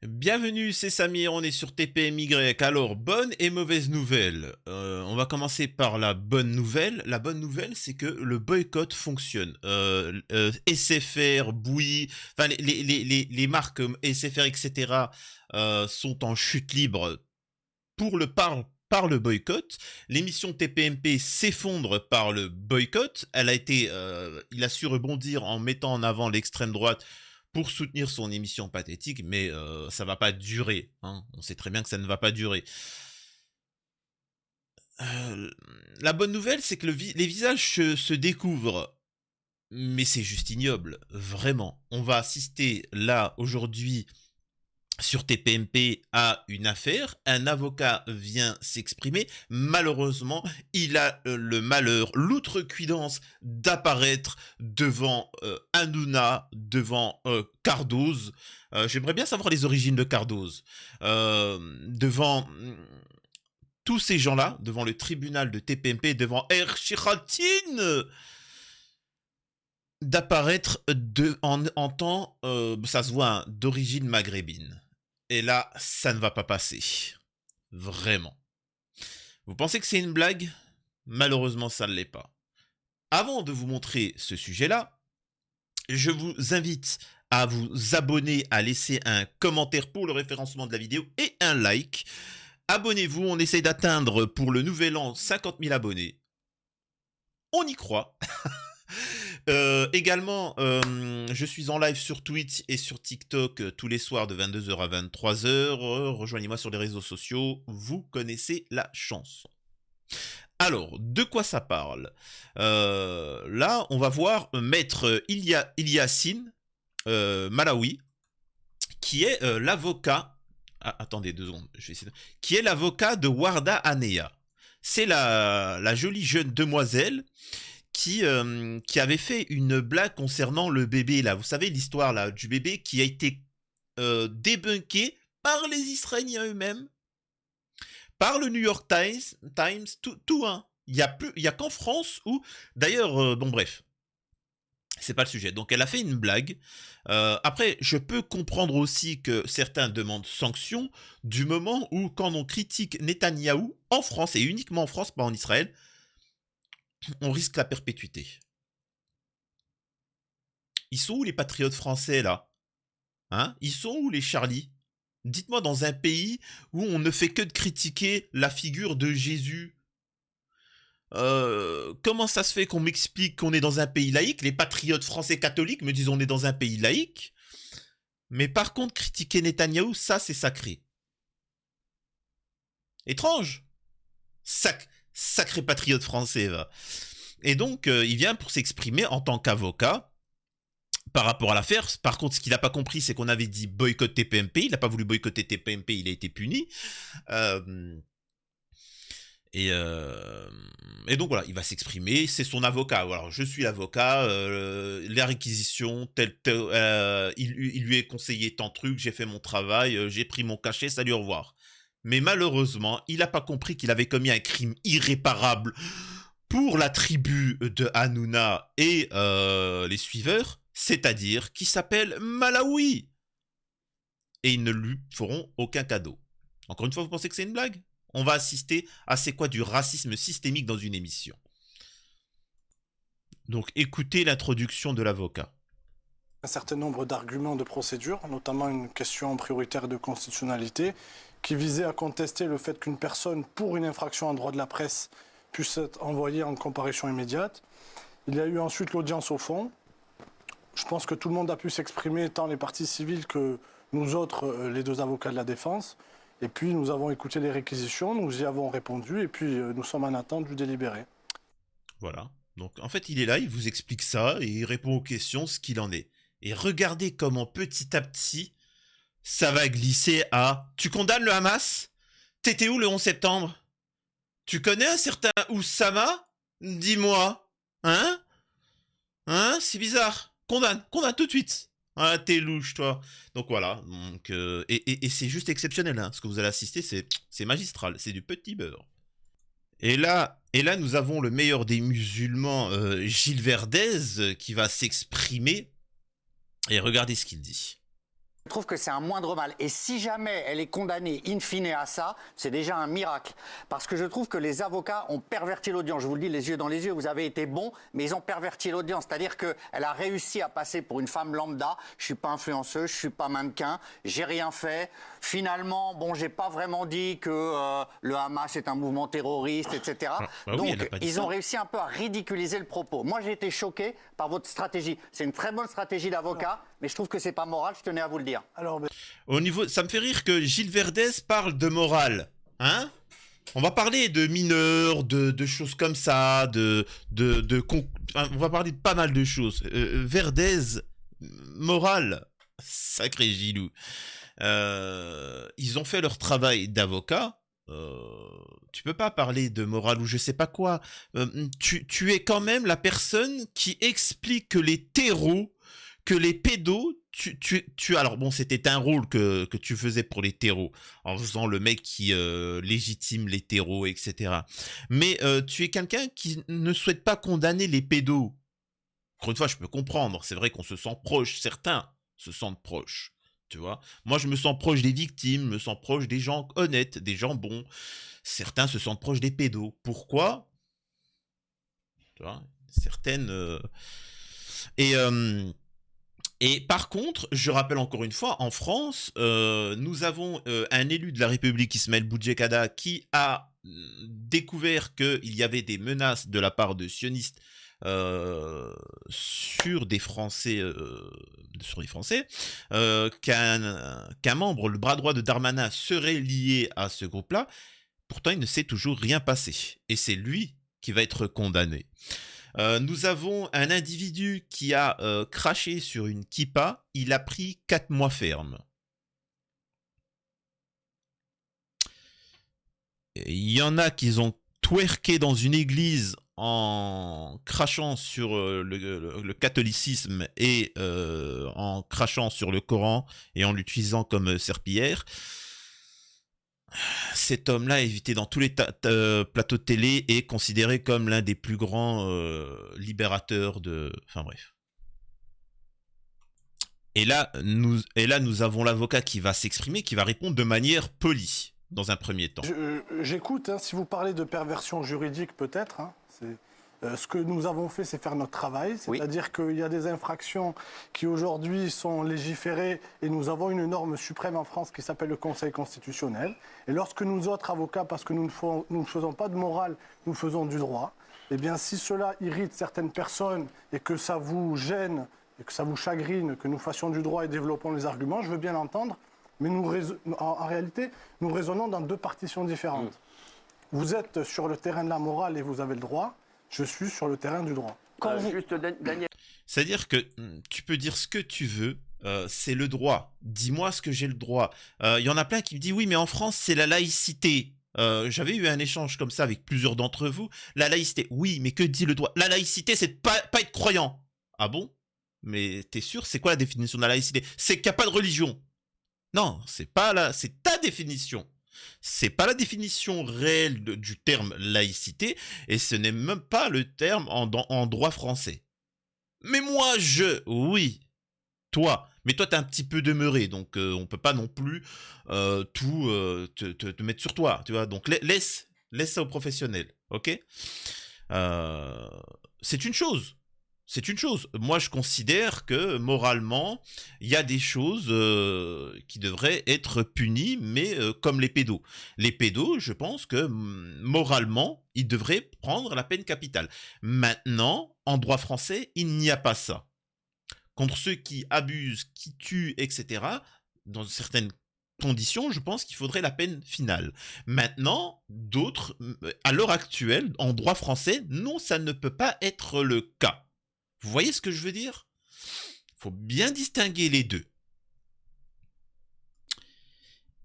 Bienvenue, c'est Samir, on est sur TPMY. Alors, bonne et mauvaise nouvelle. On va commencer par la bonne nouvelle. La bonne nouvelle, c'est que le boycott fonctionne. SFR, Bouygues, enfin les marques comme SFR, etc. sont en chute libre par le boycott. L'émission TPMP s'effondre par le boycott. Il a su rebondir en mettant en avant l'extrême droite pour soutenir son émission pathétique, mais ça va pas durer. Hein. On sait très bien que ça ne va pas durer. Euh, la bonne nouvelle, c'est que les visages se découvrent, mais c'est juste ignoble, vraiment. On va assister là aujourd'hui sur TPMP à une affaire, un avocat vient s'exprimer, malheureusement, il a le malheur, l'outrecuidance d'apparaître devant Hanouna, devant Cardoz. J'aimerais bien savoir les origines de Cardoz. Devant tous ces gens-là, devant le tribunal de TPMP, devant Erchiratine, d'apparaître en temps, ça se voit, hein, d'origine maghrébine. Et là, ça ne va pas passer. Vraiment. Vous pensez que c'est une blague? Malheureusement, ça ne l'est pas. Avant de vous montrer ce sujet-là, je vous invite à vous abonner, à laisser un commentaire pour le référencement de la vidéo et un like. Abonnez-vous, on essaie d'atteindre pour le nouvel an 50 000 abonnés. On y croit. Également, je suis en live sur Twitch et sur TikTok tous les soirs de 22h à 23h. Rejoignez-moi sur les réseaux sociaux, vous connaissez la chanson. Alors, de quoi ça parle? Là, on va voir Maître Ilyasine Malawi, qui est l'avocat... Ah, attendez 2 secondes, je vais essayer qui est l'avocat de Warda Aneya. C'est la jolie jeune demoiselle qui avait fait une blague concernant le bébé, là. Vous savez, l'histoire là du bébé qui a été débunkée par les Israéliens eux-mêmes, par le New York Times, tout hein. Il y a qu'en France où... D'ailleurs, bon bref, c'est pas le sujet. Donc elle a fait une blague. Après, je peux comprendre aussi que certains demandent sanction du moment où, quand on critique Netanyahou, en France, et uniquement en France, pas en Israël, on risque la perpétuité. Ils sont où les patriotes français, là? Hein? Ils sont où les Charlie? Dites-moi, dans un pays où on ne fait que de critiquer la figure de Jésus, comment ça se fait qu'on m'explique qu'on est dans un pays laïque? Les patriotes français catholiques me disent on est dans un pays laïque. Mais par contre, critiquer Netanyahou, ça c'est sacré. Étrange. Sacré patriote français, va. Et donc, il vient pour s'exprimer en tant qu'avocat par rapport à l'affaire. Par contre, ce qu'il n'a pas compris, c'est qu'on avait dit boycott TPMP. Il n'a pas voulu boycotter TPMP, il a été puni. Et donc voilà, il va s'exprimer, c'est son avocat. Alors je suis l'avocat, les réquisitions, il lui est conseillé tant de trucs, j'ai fait mon travail, j'ai pris mon cachet, salut, au revoir. Mais malheureusement, il n'a pas compris qu'il avait commis un crime irréparable pour la tribu de Hanouna et les suiveurs, c'est-à-dire qui s'appelle Malawi. Et ils ne lui feront aucun cadeau. Encore une fois, vous pensez que c'est une blague? On va assister à c'est quoi du racisme systémique dans une émission. Donc écoutez l'introduction de l'avocat. Un certain nombre d'arguments de procédure, notamment une question prioritaire de constitutionnalité, qui visait à contester le fait qu'une personne, pour une infraction en droit de la presse, puisse être envoyée en comparution immédiate. Il y a eu ensuite l'audience au fond. Je pense que tout le monde a pu s'exprimer, tant les parties civiles que nous autres, les deux avocats de la défense. Et puis nous avons écouté les réquisitions, nous y avons répondu, et puis nous sommes en attente du délibéré. Voilà. Donc en fait, il est là, il vous explique ça, et il répond aux questions, ce qu'il en est. Et regardez comment petit à petit, ça va glisser à... Tu condamnes le Hamas? T'étais où le 11 septembre? Tu connais un certain Oussama? Dis-moi. Hein? Hein? C'est bizarre. Condamne tout de suite. Ah, t'es louche, toi. Donc voilà. Donc, et c'est juste exceptionnel. Hein. Ce que vous allez assister, c'est magistral. C'est du petit beurre. Et là, nous avons le meilleur des musulmans, Gilles Verdez, qui va s'exprimer. Et regardez ce qu'il dit. Je trouve que c'est un moindre mal. Et si jamais elle est condamnée in fine à ça, c'est déjà un miracle. Parce que je trouve que les avocats ont perverti l'audience. Je vous le dis les yeux dans les yeux, vous avez été bons, mais ils ont perverti l'audience. C'est-à-dire qu'elle a réussi à passer pour une femme lambda. Je suis pas influenceuse, je suis pas mannequin, j'ai rien fait. Finalement, bon, j'ai pas vraiment dit que le Hamas est un mouvement terroriste, etc. Oui, Donc, ils ont réussi un peu à ridiculiser le propos. Moi, j'ai été choqué par votre stratégie. C'est une très bonne stratégie d'avocat, mais je trouve que c'est pas moral, je tenais à vous le dire. Alors, Au niveau, ça me fait rire que Gilles Verdez parle de morale, hein? On va parler de mineurs, de choses comme ça, on va parler de pas mal de choses. Verdez, morale, sacré Gilou. Ils ont fait leur travail d'avocat. Tu peux pas parler de morale ou je sais pas quoi. Tu es quand même la personne qui explique que les terreaux, que les pédos, alors bon, c'était un rôle que tu faisais pour les terreaux, en faisant le mec qui légitime les terreaux, etc. Mais tu es quelqu'un qui ne souhaite pas condamner les pédos. Encore une fois, je peux comprendre. C'est vrai qu'on se sent proche, certains se sentent proches. Tu vois, moi je me sens proche des victimes, je me sens proche des gens honnêtes, des gens bons. Certains se sentent proches des pédos. Pourquoi? Tu vois, certaines. Et par contre, je rappelle encore une fois, en France, nous avons un élu de la République, Ismaël Boudjekada, qui a découvert qu'il y avait des menaces de la part de sionistes sur des Français, qu'un membre, le bras droit de Darmanin, serait lié à ce groupe-là. Pourtant, il ne s'est toujours rien passé. Et c'est lui qui va être condamné. Nous avons un individu qui a craché sur une kippa. Il a pris 4 mois ferme. Il y en a qui ont twerké dans une église en crachant sur le catholicisme et en crachant sur le Coran et en l'utilisant comme serpillière. Cet homme-là est évité dans tous les plateaux de télé et considéré comme l'un des plus grands libérateurs de... Enfin bref. Et là, nous avons l'avocat qui va s'exprimer, qui va répondre de manière polie, dans un premier temps. J'écoute, hein, si vous parlez de perversion juridique peut-être, hein, ce que nous avons fait, c'est faire notre travail, c'est-à-dire qu'il y a des infractions qui aujourd'hui sont légiférées et nous avons une norme suprême en France qui s'appelle le Conseil constitutionnel. Et lorsque nous autres avocats, parce que nous ne faisons pas de morale, nous faisons du droit, eh bien si cela irrite certaines personnes et que ça vous gêne et que ça vous chagrine, que nous fassions du droit et développons les arguments, je veux bien l'entendre, mais en réalité, nous raisonnons dans deux partitions différentes. Vous êtes sur le terrain de la morale et vous avez le droit. Je suis sur le terrain du droit. C'est-à-dire que tu peux dire ce que tu veux, c'est le droit. Dis-moi ce que j'ai le droit. Il y en a plein qui me disent oui, mais en France, c'est la laïcité. J'avais eu un échange comme ça avec plusieurs d'entre vous. La laïcité, oui, mais que dit le droit? La laïcité, c'est de pas être croyant. Ah bon? Mais t'es sûr, c'est quoi la définition de la laïcité? C'est qu'il n'y a pas de religion. Non, c'est ta définition. C'est pas la définition réelle du terme laïcité et ce n'est même pas le terme en droit français. Mais moi, oui, toi, mais toi t'es un petit peu demeuré, donc on peut pas non plus tout te mettre sur toi, tu vois. Donc laisse ça aux professionnels, ok? C'est une chose. C'est une chose. Moi, je considère que moralement, il y a des choses qui devraient être punies, mais comme les pédos. Les pédos, je pense que moralement, ils devraient prendre la peine capitale. Maintenant, en droit français, il n'y a pas ça. Contre ceux qui abusent, qui tuent, etc., dans certaines conditions, je pense qu'il faudrait la peine finale. Maintenant, d'autres, à l'heure actuelle, en droit français, non, ça ne peut pas être le cas. Vous voyez ce que je veux dire? Il faut bien distinguer les deux.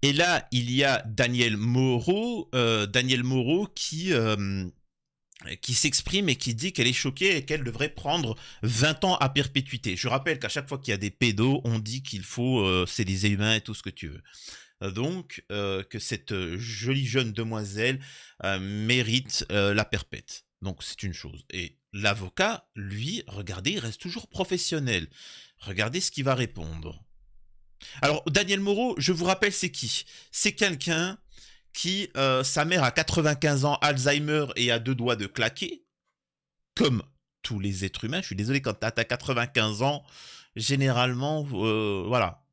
Et là, il y a Daniel Moreau qui s'exprime et qui dit qu'elle est choquée et qu'elle devrait prendre 20 ans à perpétuité. Je rappelle qu'à chaque fois qu'il y a des pédos, on dit qu'il faut c'est des humains et tout ce que tu veux. Donc, que cette jolie jeune demoiselle mérite la perpète. Donc, c'est une chose. Et l'avocat, lui, regardez, il reste toujours professionnel. Regardez ce qu'il va répondre. Alors, Daniel Moreau, je vous rappelle, c'est qui? C'est quelqu'un qui, sa mère a 95 ans, Alzheimer et a 2 doigts de claquer, comme tous les êtres humains. Je suis désolé, quand t'as 95 ans, généralement, voilà,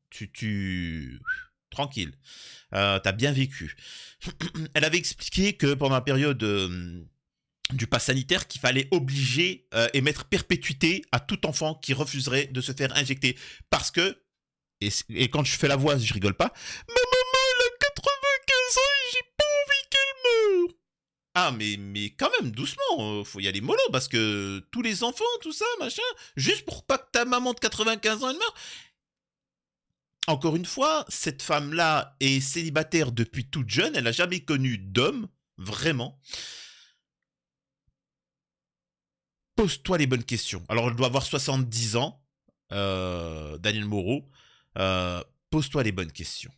tranquille, t'as bien vécu. Elle avait expliqué que pendant la période du pass sanitaire, qu'il fallait obliger et mettre perpétuité à tout enfant qui refuserait de se faire injecter. Parce que, et quand je fais la voix, je rigole pas, ma maman, elle a 95 ans et j'ai pas envie qu'elle meure. Ah, mais quand même, doucement, faut y aller mollo, parce que tous les enfants, tout ça, machin, juste pour pas que ta maman de 95 ans, elle meure. Encore une fois, cette femme-là est célibataire depuis toute jeune, elle n'a jamais connu d'homme, vraiment. Pose-toi les bonnes questions. Alors, elle doit avoir 70 ans, Daniel Moreau. Pose-toi les bonnes questions.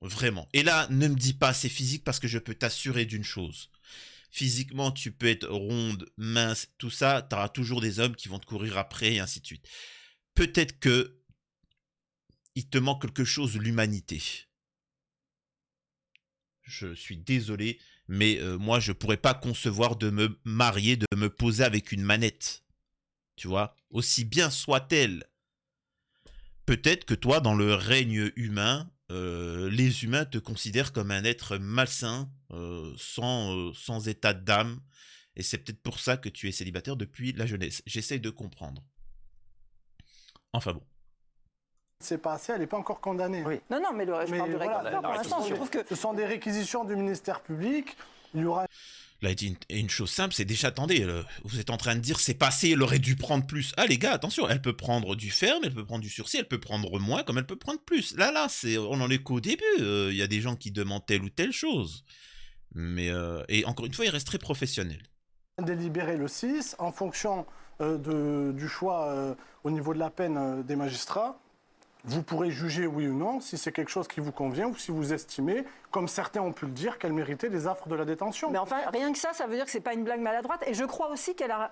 Vraiment. Et là, ne me dis pas c'est physique, parce que je peux t'assurer d'une chose. Physiquement, tu peux être ronde, mince, tout ça, tu auras toujours des hommes qui vont te courir après, et ainsi de suite. Peut-être que il te manque quelque chose, l'humanité. Je suis désolé, mais moi, je pourrais pas concevoir de me marier, de me poser avec une manette. Tu vois, aussi bien soit-elle. Peut-être que toi, dans le règne humain, les humains te considèrent comme un être malsain, sans état d'âme. Et c'est peut-être pour ça que tu es célibataire depuis la jeunesse. J'essaie de comprendre. Enfin bon. C'est passé, elle n'est pas encore condamnée. Oui. Non, non, mais je parle du réquisitoire. Pour l'instant, je trouve que... Ce sont des réquisitions du ministère public. Il y aura... Là, il dit une chose simple, c'est déjà, attendez, vous êtes en train de dire c'est passé, elle aurait dû prendre plus. Ah les gars, attention, elle peut prendre du ferme, elle peut prendre du sursis, elle peut prendre moins, comme elle peut prendre plus. Là, on en est qu'au début. Il y a des gens qui demandent telle ou telle chose. Mais, et encore une fois, il reste très professionnel. Délibérer le 6 en fonction du choix au niveau de la peine des magistrats. Vous pourrez juger oui ou non si c'est quelque chose qui vous convient ou si vous estimez, comme certains ont pu le dire, qu'elle méritait des affres de la détention. Mais enfin, rien que ça veut dire que c'est pas une blague maladroite. Et je crois aussi qu'elle a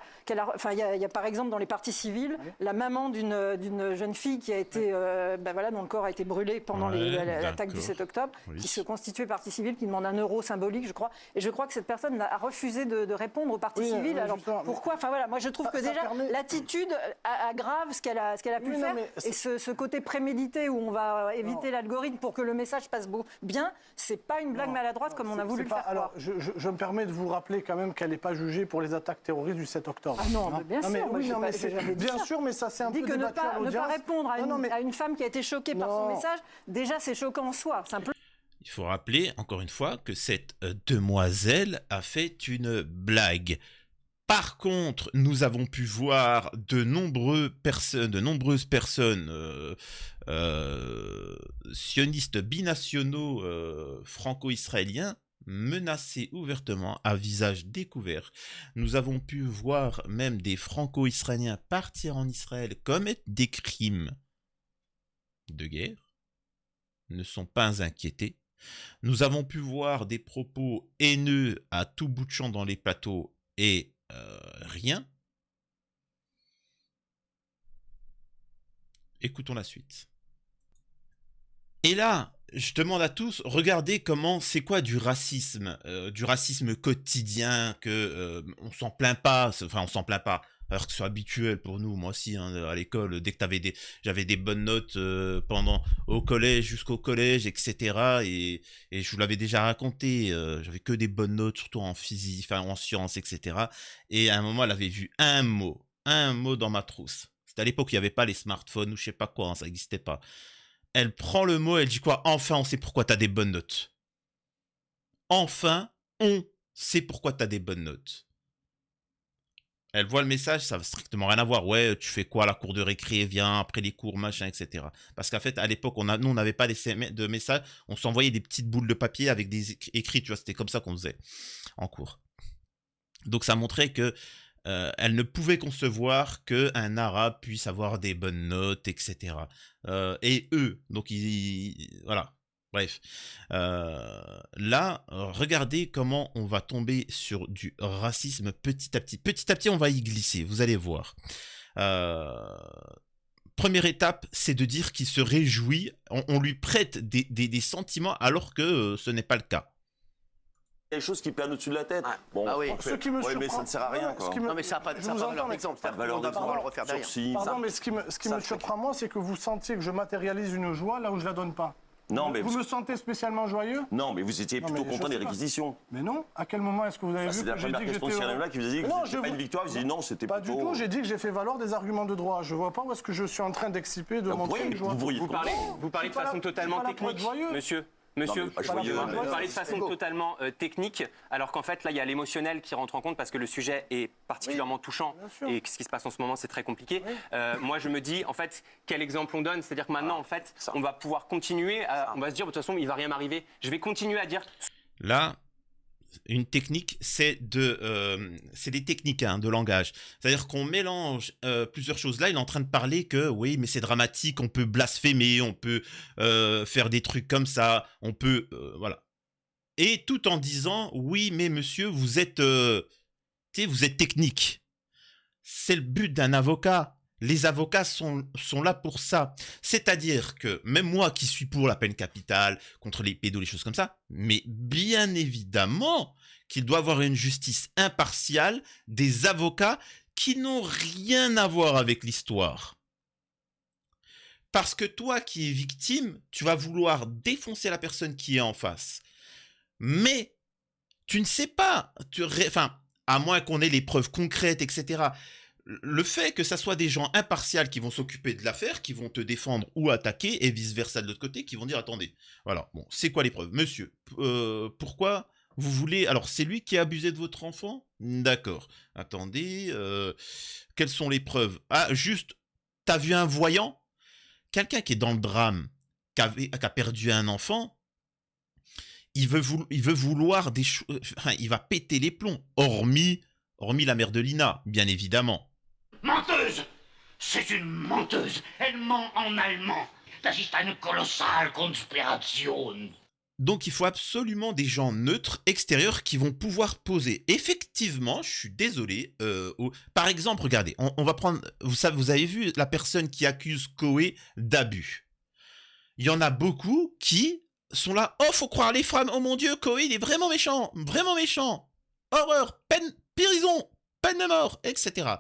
enfin, il y a par exemple dans les parties civiles, la maman d'une jeune fille qui a été, voilà, dont le corps a été brûlé pendant l'attaque du 7 octobre, qui se constituait partie civile, qui demande 1 euro symbolique, je crois. Et je crois que cette personne a refusé de répondre aux parties civiles. Alors pourquoi? Enfin voilà, moi je trouve que déjà l'attitude aggrave ce qu'elle a pu faire. Et ce côté prémédité où on va éviter l'algorithme pour que le message passe bien, c'est pas une blague maladroite comme on a voulu le faire croire. Alors, je me permets de vous rappeler quand même qu'elle n'est pas jugée pour les attaques terroristes du 7 octobre. Ah non, bien sûr. Bien sûr, mais ça c'est un peu débattu à l'audience. Ne pas répondre à une femme qui a été choquée par son message, déjà c'est choquant en soi. Il faut rappeler, encore une fois, que cette demoiselle a fait une blague. Par contre, nous avons pu voir de nombreuses personnes sionistes binationaux franco-israéliens menacés ouvertement à visage découvert. Nous avons pu voir même des franco-israéliens partir en Israël commettre des crimes de guerre, ne sont pas inquiétés. Nous avons pu voir des propos haineux à tout bout de champ dans les plateaux et rien. Écoutons la suite. Et là, je demande à tous, regardez comment, c'est quoi du racisme quotidien, on s'en plaint pas, enfin on s'en plaint pas, alors que c'est habituel pour nous, moi aussi, hein, à l'école, dès que j'avais des bonnes notes au collège, jusqu'au collège, etc. Et je vous l'avais déjà raconté, j'avais que des bonnes notes, surtout en physique, enfin en sciences, etc. Et à un moment, elle avait vu un mot dans ma trousse. C'était à l'époque, il n'y avait pas les smartphones ou je sais pas quoi, hein, ça n'existait pas. Elle prend le mot, elle dit quoi? Enfin, on sait pourquoi t'as des bonnes notes. Enfin, on sait pourquoi t'as des bonnes notes. Elle voit le message, ça n'a strictement rien à voir. Ouais, tu fais quoi à la cour de récré? Viens après les cours, machin, etc. Parce qu'en fait, à l'époque, nous, on n'avait pas de messages. On s'envoyait des petites boules de papier avec des écrits, tu vois. C'était comme ça qu'on faisait en cours. Donc, ça montrait que elle ne pouvait concevoir qu'un arabe puisse avoir des bonnes notes, etc. Et eux, donc voilà. Bref, là, regardez comment on va tomber sur du racisme petit à petit. Petit à petit, on va y glisser, vous allez voir. première étape, c'est de dire qu'il se réjouit, on lui prête des sentiments alors que ce n'est pas le cas. Des choses qui planent au-dessus de la tête. Bon, Ah oui. Ce qui me surprend, mais ça ne sert à rien, quoi. Non, mais ça n'a pas de valeur d'exemple. Pas de valeur On va d'exemple. le refaire derrière. Sursis. Pardon, mais ce qui me surprend, moi, c'est que vous sentiez que je matérialise une joie là où je la donne pas. Non, mais Vous me sentez spécialement joyeux? non, mais vous étiez Non, plutôt mais je content des sais pas. réquisitions. Mais non. À quel moment est-ce que vous avez vu C'est que la j'ai première dit que question de j'étais Cyril heureux? Hanouna qui vous a dit que Non, vous n'étiez pas une victoire. Vous avez dit non, c'était Pas plutôt... du tout, j'ai dit que j'ai fait valoir des arguments de droit. Je vois pas où est-ce que je suis en train d'exciper, de montrer une joie. Vous parlez de pas façon là- totalement c'est pas là pour être technique, joyeux. monsieur. mais pas joyeux, vous mais- parlez de façon totalement technique, alors qu'en fait, là, il y a l'émotionnel qui rentre en compte parce que le sujet est particulièrement touchant bien sûr. et ce qui se passe en ce moment, c'est très compliqué. Moi, je me dis, en fait, quel exemple on donne? C'est-à-dire que maintenant, en fait, on va pouvoir continuer, on va se dire, de toute façon, il va rien m'arriver. Je vais continuer à dire... Là, une technique, c'est des techniques de langage. C'est-à-dire qu'on mélange plusieurs choses. Là, il est en train de parler que oui, mais c'est dramatique, on peut blasphémer, on peut faire des trucs comme ça, on peut... voilà. Et tout en disant, oui, mais monsieur, vous êtes technique. C'est le but d'un avocat. Les avocats sont là pour ça. C'est-à-dire que même moi qui suis pour la peine capitale, contre les pédos, les choses comme ça, mais bien évidemment qu'il doit y avoir une justice impartiale, des avocats qui n'ont rien à voir avec l'histoire. Parce que toi qui es victime, tu vas vouloir défoncer la personne qui est en face. Mais tu ne sais pas, enfin, à moins qu'on ait les preuves concrètes, etc. Le fait que ça soit des gens impartials qui vont s'occuper de l'affaire, qui vont te défendre ou attaquer, et vice-versa de l'autre côté, qui vont dire, attendez, voilà, bon, c'est quoi les preuves? Monsieur, pourquoi vous voulez... Alors, c'est lui qui a abusé de votre enfant? D'accord. Attendez, quelles sont les preuves? Ah, juste, t'as vu un voyant? Quelqu'un qui est dans le drame, qui a perdu un enfant, il veut vouloir des choses... Enfin, il va péter les plombs, hormis la mère de Lina, bien évidemment. Menteuse! C'est une menteuse! Elle ment en allemand! Das ist eine kolossale Konspiration! Donc il faut absolument des gens neutres, extérieurs, qui vont pouvoir poser. Effectivement, je suis désolé. Par exemple, regardez, on va prendre... Vous avez vu la personne qui accuse Koé d'abus. Il y en a beaucoup qui sont là. Oh, faut croire les femmes. Oh mon Dieu, Koé, il est vraiment méchant. Vraiment méchant. Horreur, prison, peine de mort, etc.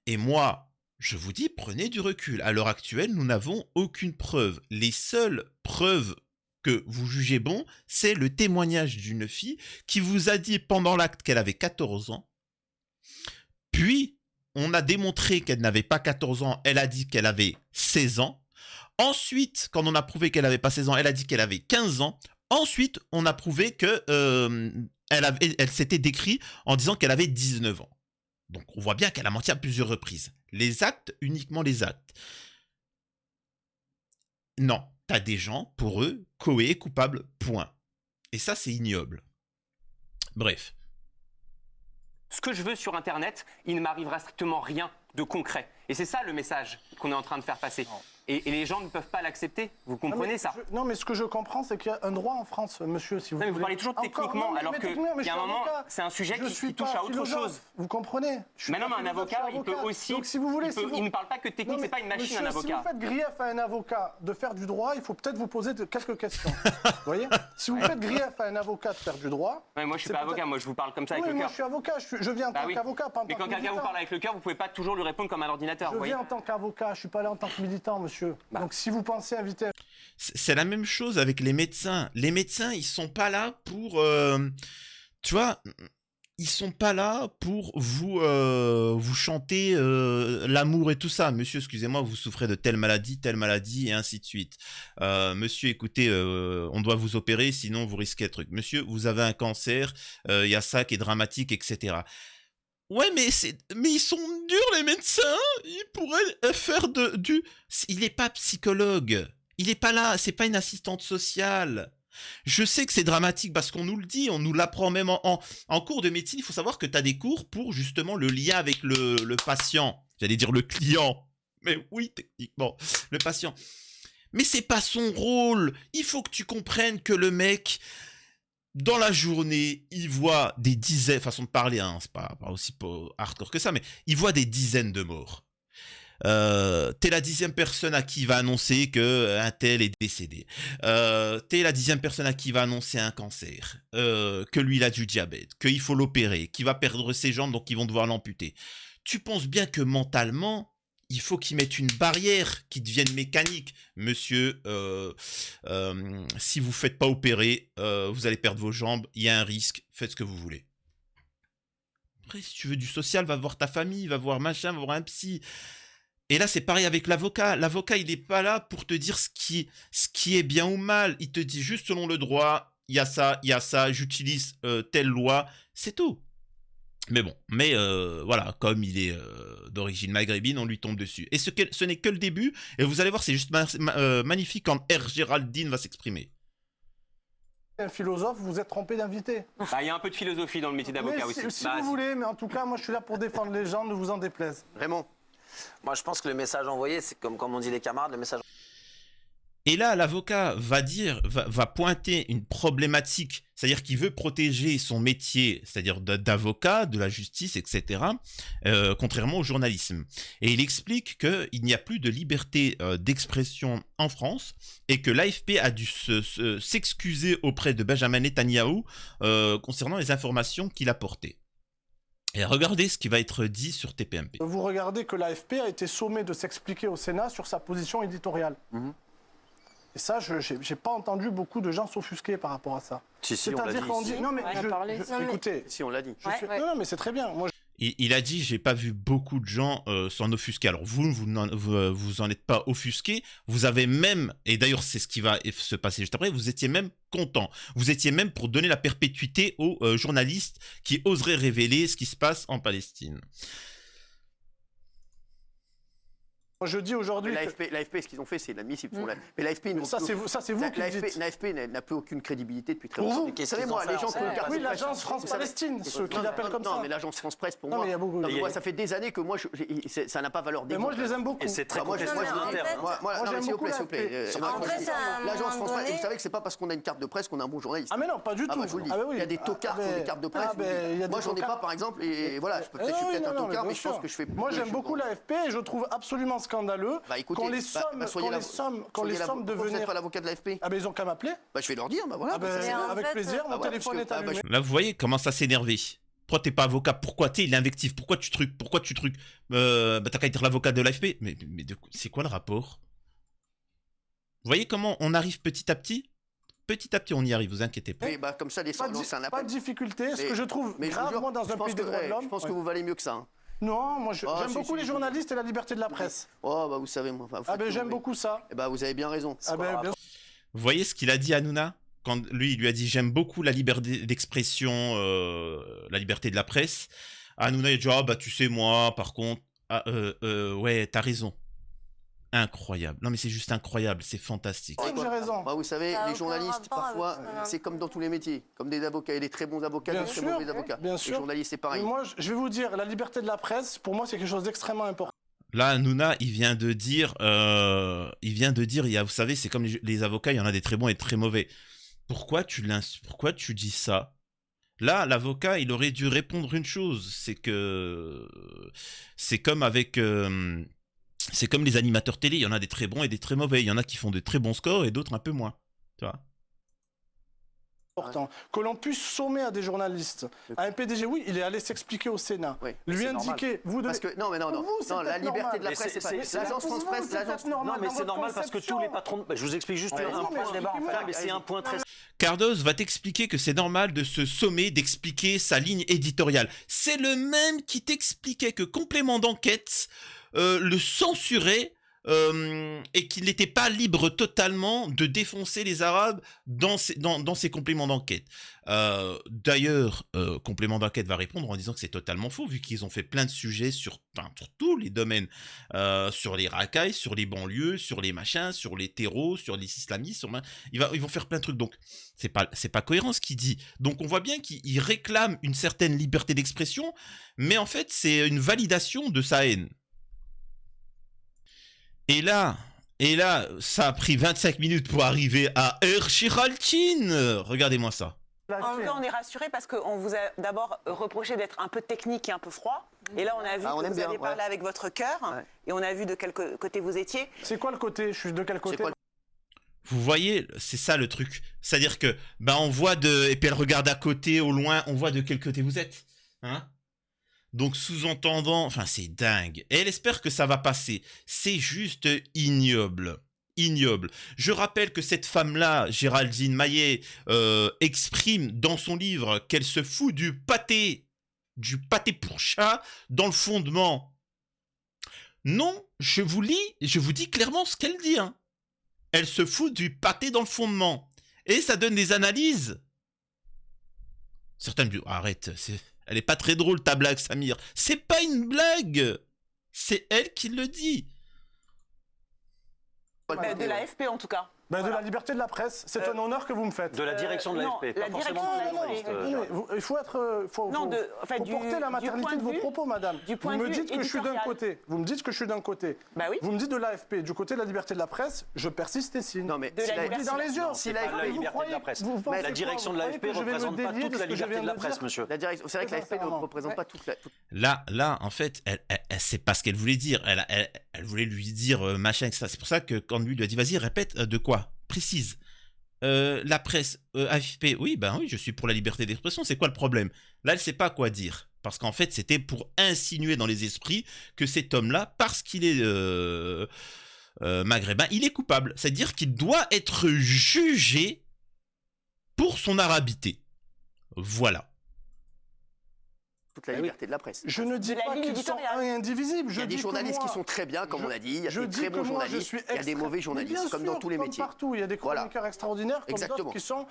Et moi, je vous dis, prenez du recul. À l'heure actuelle, nous n'avons aucune preuve. Les seules preuves que vous jugez bon, c'est le témoignage d'une fille qui vous a dit pendant l'acte qu'elle avait 14 ans. Puis, on a démontré qu'elle n'avait pas 14 ans, elle a dit qu'elle avait 16 ans. Ensuite, quand on a prouvé qu'elle n'avait pas 16 ans, elle a dit qu'elle avait 15 ans. Ensuite, on a prouvé que elle s'était décrit en disant qu'elle avait 19 ans. Donc, on voit bien qu'elle a menti à plusieurs reprises. Les actes, uniquement les actes. Non, t'as des gens, pour eux, Koé est coupable, point. Et ça, c'est ignoble. Bref. Ce que je veux sur Internet, il ne m'arrivera strictement rien de concret. Et c'est ça le message qu'on est en train de faire passer. Et les gens ne peuvent pas l'accepter. Vous comprenez ça? Non, mais ce que je comprends, c'est qu'il y a un droit en France, monsieur, si vous Non, mais voulez. vous parlez toujours techniquement, alors qu'il y a un moment, c'est un sujet qui touche à autre chose. Vous comprenez? Mais non, mais un avocat, il peut aussi... Donc, si vous voulez, il ne parle pas que technique, c'est pas une machine, un avocat. Si vous faites grief à un avocat de faire du droit, il faut peut-être vous poser quelques questions. Vous voyez? Si vous faites grief à un avocat de faire du droit... Ouais, moi, je suis pas avocat, moi, je vous parle comme ça avec le Oui, moi, cœur. je suis avocat, je viens en tant qu'avocat, pas en tant que Mais quand quelqu'un vous parle avec le cœur, vous pouvez pas toujours lui répondre comme à l'ordinateur. Je viens en tant qu'avocat, je suis pas là en tant que militant, monsieur. Donc si vous pensez inviter... C'est la même chose avec les médecins. Les médecins, ils sont pas là pour... tu vois, ils sont pas là pour vous chanter l'amour et tout ça. Monsieur, excusez-moi, vous souffrez de telle maladie, et ainsi de suite. Monsieur, écoutez, on doit vous opérer, sinon vous risquez de truc. Monsieur, vous avez un cancer, il y a ça qui est dramatique, etc. Ouais, mais ils sont durs, les médecins. Ils pourraient faire du... Il n'est pas psychologue. Il n'est pas là. C'est pas une assistante sociale. Je sais que c'est dramatique parce qu'on nous le dit, on nous l'apprend même en cours de médecine. Il faut savoir que tu as des cours pour justement le lien avec le patient. J'allais dire le client. Mais oui, techniquement, le patient. Mais c'est pas son rôle. Il faut que tu comprennes que le mec... Dans la journée, il voit des dizaines, façon de parler, hein, c'est pas aussi hardcore que ça, mais il voit des dizaines de morts. T'es la 10e personne à qui va annoncer qu'un tel est décédé. T'es la 10e personne à qui va annoncer un cancer. Que lui, il a du diabète. Qu'il faut l'opérer. Qu'il va perdre ses jambes, donc ils vont devoir l'amputer. Tu penses bien que mentalement, il faut qu'ils mettent une barrière qui devienne mécanique. Monsieur, si vous ne faites pas opérer, vous allez perdre vos jambes. Il y a un risque. Faites ce que vous voulez. Après, si tu veux du social, va voir ta famille, va voir machin, va voir un psy. Et là, c'est pareil avec l'avocat. L'avocat, il n'est pas là pour te dire ce qui est bien ou mal. Il te dit juste selon le droit, il y a ça, j'utilise telle loi, c'est tout. Mais bon, voilà, comme il est d'origine maghrébine, on lui tombe dessus. Et ce n'est que le début, et vous allez voir, c'est juste magnifique quand R. Géraldine va s'exprimer. Un philosophe, vous êtes trompé d'invité. Il y a un peu de philosophie dans le métier d'avocat aussi. Si vous voulez, mais en tout cas, moi je suis là pour défendre les gens, ne vous en déplaise. Raymond, moi je pense que le message envoyé, c'est comme on dit les camarades, le message. Et là, l'avocat va pointer une problématique, c'est-à-dire qu'il veut protéger son métier, c'est-à-dire d'avocat, de la justice, etc., contrairement au journalisme. Et il explique qu'il n'y a plus de liberté d'expression en France et que l'AFP a dû s'excuser auprès de Benjamin Netanyahou concernant les informations qu'il a portées. Et regardez ce qui va être dit sur TPMP. Vous regardez que l'AFP a été sommé de s'expliquer au Sénat sur sa position éditoriale. Et ça, je n'ai pas entendu beaucoup de gens s'offusquer par rapport à ça. Si, on l'a dit. Qu'on dit... Non, mais écoutez, si, on l'a dit. Non, mais c'est très bien. Moi, il a dit, j'ai pas vu beaucoup de gens s'en offusquer. Alors vous en êtes pas offusqué. Vous avez même, et d'ailleurs c'est ce qui va se passer juste après, vous étiez même content. Vous étiez même pour donner la perpétuité aux journalistes qui oseraient révéler ce qui se passe en Palestine. je dis aujourd'hui. L'AFP, ce qu'ils ont fait, c'est inadmissible. Mais l'AFP, ça, c'est vous qui le dites. L'AFP n'a plus aucune crédibilité depuis très Pour longtemps. vous, vous savez, moi, les gens qui ont oui, l'agence France-Palestine, ceux qui l'appellent comme ça. Non, mais l'agence France-Presse, pour moi. Non, mais il y a beaucoup. Moi, ça fait des années que moi, ça n'a pas valeur d'écoute. Mais moi, je les aime beaucoup. Et c'est très professionnel. Moi, s'il vous plaît. L'agence France-Presse, vous savez que c'est pas parce qu'on a une carte de presse qu'on a un bon journaliste. Ah, mais non, pas du tout. Il y a des tocards qui ont des cartes de presse. Moi, j'en ai pas, par exemple. Et voilà, je suis peut-être un tocard, mais je pense que je fais. Moi, j'aime beaucoup l'AFP et je trouve absolument scandaleux qu'on les somme de venir. Vous n'êtes pas l'avocat de l'AFP? Ah ben ils ont qu'à m'appeler. Bah je vais leur dire, bah voilà. Avec plaisir, mon téléphone est allumé. Là vous voyez comment ça s'énerver. Pourquoi t'es pas avocat? Pourquoi t'es l'invective? Pourquoi tu trucs? T'as qu'à être l'avocat de l'AFP. Mais c'est quoi le rapport? Vous voyez comment on arrive petit à petit? Petit à petit, on y arrive, vous inquiétez pas. Oui, bah comme ça, c'est un appel. Pas de difficulté. Ce que je trouve gravement dans un pays des droits de l'homme. Je pense que vous valez mieux que ça. Non, moi j'aime beaucoup les journalistes et la liberté de la presse. Oh bah vous savez moi. Ah ben j'aime beaucoup ça. Eh bah vous avez bien raison. Vous voyez ce qu'il a dit à Hanouna? Quand lui, il lui a dit j'aime beaucoup la liberté d'expression, la liberté de la presse. Hanouna il a dit ah bah tu sais moi par contre ouais t'as raison. Incroyable. Non mais c'est juste incroyable, c'est fantastique. J'ai raison. Bah, vous savez, les journalistes, parfois, c'est comme dans tous les métiers. Comme des avocats, il y a des très bons avocats, des très mauvais avocats. Bien sûr. Les journalistes, c'est pareil. Moi, je vais vous dire, la liberté de la presse, pour moi, c'est quelque chose d'extrêmement important. Là, Hanouna, il vient de dire, vous savez, c'est comme les avocats, il y en a des très bons et très mauvais. Pourquoi tu dis ça? Là, l'avocat, il aurait dû répondre une chose, c'est comme avec... c'est comme les animateurs télé, il y en a des très bons et des très mauvais. Il y en a qui font de très bons scores et d'autres un peu moins. Tu vois ? Important. Que l'on puisse sommer à des journalistes. À un PDG, oui, il est allé s'expliquer au Sénat. Oui, lui indiquer, vous devez... Parce que, non, la liberté de la presse, c'est pas... L'agence France-Presse, Non, mais c'est normal parce que tous les patrons... Je vous explique juste un point de débat, mais c'est un point très... Cardoz va t'expliquer que c'est normal de se sommer, d'expliquer sa ligne éditoriale. C'est le même qui t'expliquait que Complément d'enquête... le censurait et qu'il n'était pas libre totalement de défoncer les Arabes dans ses compléments d'enquête. D'ailleurs, Complément d'enquête va répondre en disant que c'est totalement faux, vu qu'ils ont fait plein de sujets sur tous les domaines, sur les racailles, sur les banlieues, sur les machins, sur les terreaux, sur les islamistes, ils vont faire plein de trucs. Donc, c'est pas cohérent ce qu'il dit. Donc, on voit bien qu'il réclame une certaine liberté d'expression, mais en fait, c'est une validation de sa haine. Et là, ça a pris 25 minutes pour arriver à Géraldine. Regardez-moi ça. l'AFP. En même temps, on est rassurés parce qu'on vous a d'abord reproché d'être un peu technique et un peu froid. Et là, on a vu que vous avez parlé avec votre cœur. Et on a vu de quel côté vous étiez. C'est quoi le côté? Je suis de quel côté? Vous voyez, c'est ça le truc. C'est-à-dire que, on voit de... Et puis elle regarde à côté, au loin, on voit de quel côté vous êtes. Hein? Donc, sous-entendant... Enfin, c'est dingue. Et elle espère que ça va passer. C'est juste ignoble. Ignoble. Je rappelle que cette femme-là, Géraldine Maillet, exprime dans son livre qu'elle se fout du pâté pour chat dans le fondement. Non, je vous dis clairement ce qu'elle dit. Hein. Elle se fout du pâté dans le fondement. Et ça donne des analyses. Certains me disent, arrête, elle est pas très drôle ta blague, Samir. C'est pas une blague. C'est elle qui le dit. De l'AFP en tout cas. De la liberté de la presse, c'est un honneur que vous me faites. De la direction de l'AFP, pas forcément de l'AFP. Il faut être... faut porter la maternité de vos propos, madame. Vous me dites que je suis d'un côté. Vous me dites que je suis d'un côté. Vous me dites de l'AFP. Du côté de la liberté de la presse, je persiste et signe. Non, mais dans les yeux. C'est pas la liberté de la presse. La direction de l'AFP ne représente pas toute la liberté de la presse, monsieur. C'est vrai que l'AFP ne représente pas toute la... Là, en fait, elle sait pas ce qu'elle voulait dire. Elle voulait lui dire machin, etc. C'est pour ça que quand lui a dit, vas-y, répète, de quoi? Précise. La presse, AFP, oui, oui, je suis pour la liberté d'expression, c'est quoi le problème? Là, elle sait pas quoi dire. Parce qu'en fait, c'était pour insinuer dans les esprits que cet homme-là, parce qu'il est maghrébin, il est coupable. C'est-à-dire qu'il doit être jugé pour son arabité. Voilà. Toute la liberté de la presse. Je ne dis pas qu'ils sont indivisibles. Il y a des journalistes qui sont très bien, comme on a dit. Il y a des très bons journalistes. Il y a des mauvais journalistes, comme dans tous les métiers. Partout, il y a des chroniqueurs extraordinaires, comme d'autres qui sont